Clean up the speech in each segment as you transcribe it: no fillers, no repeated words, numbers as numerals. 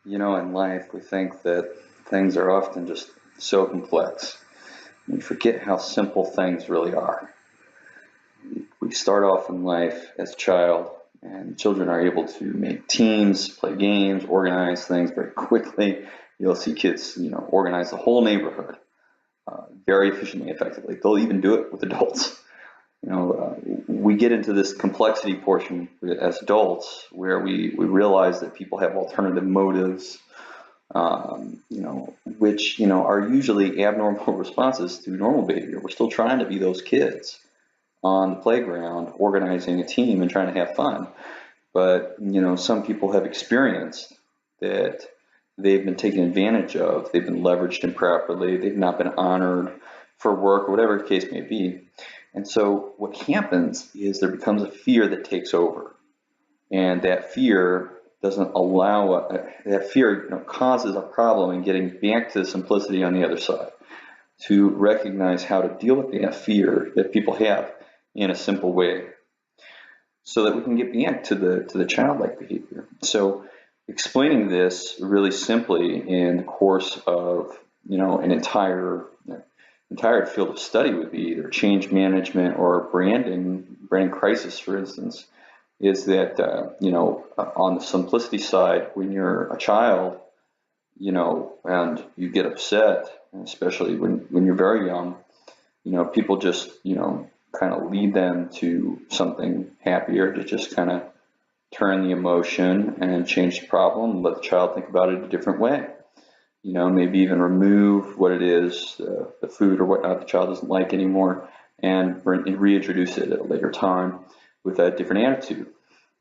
In life, we think that things are often just so complex. We forget how simple things really are. We start off in life as a child, and children are able to make teams, play games, organize things very quickly. You'll see kids, organize the whole neighborhood very efficiently, effectively. They'll even do it with adults. We get into this complexity portion as adults where we realize that people have alternative motives, which, are usually abnormal responses to normal behavior. We're still trying to be those kids on the playground, organizing a team and trying to have fun. But, some people have experienced that they've been taken advantage of, they've been leveraged improperly, they've not been honored for work, or whatever the case may be. And so what happens is there becomes a fear that takes over. And that fear doesn't allow, that fear causes a problem in getting back to simplicity on the other side, to recognize how to deal with that fear that people have in a simple way so that we can get back to the childlike behavior. So explaining this really simply in the course of an entire field of study would be either change management or brand crisis, for instance, is that on the simplicity side, when you're a child, and you get upset, especially when you're very young, people just kind of lead them to something happier, to just kind of turn the emotion and change the problem and let the child think about it a different way. Maybe even remove what it is, the food or whatnot the child doesn't like anymore, and reintroduce it at a later time with a different attitude.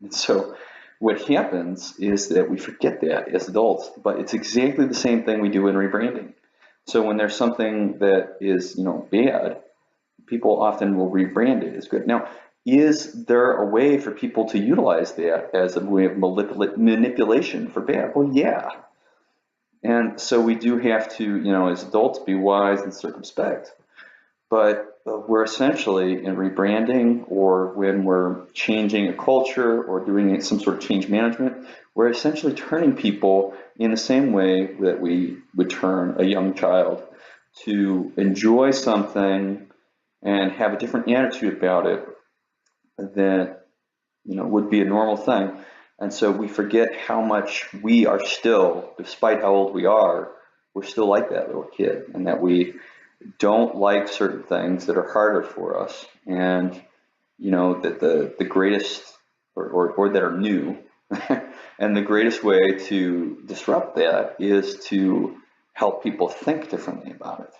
And so what happens is that we forget that as adults, but it's exactly the same thing we do in rebranding. So when there's something that is, bad, people often will rebrand it as good. Now, is there a way for people to utilize that as a way of manipulation for bad? Well, yeah. And so we do have to, as adults, be wise and circumspect. But we're essentially in rebranding, or when we're changing a culture or doing some sort of change management, we're essentially turning people in the same way that we would turn a young child to enjoy something and have a different attitude about it that would be a normal thing. And so we forget how much we are still, despite how old we are, we're still like that little kid, and that we don't like certain things that are harder for us, and that the greatest or that are new and the greatest way to disrupt that is to help people think differently about it.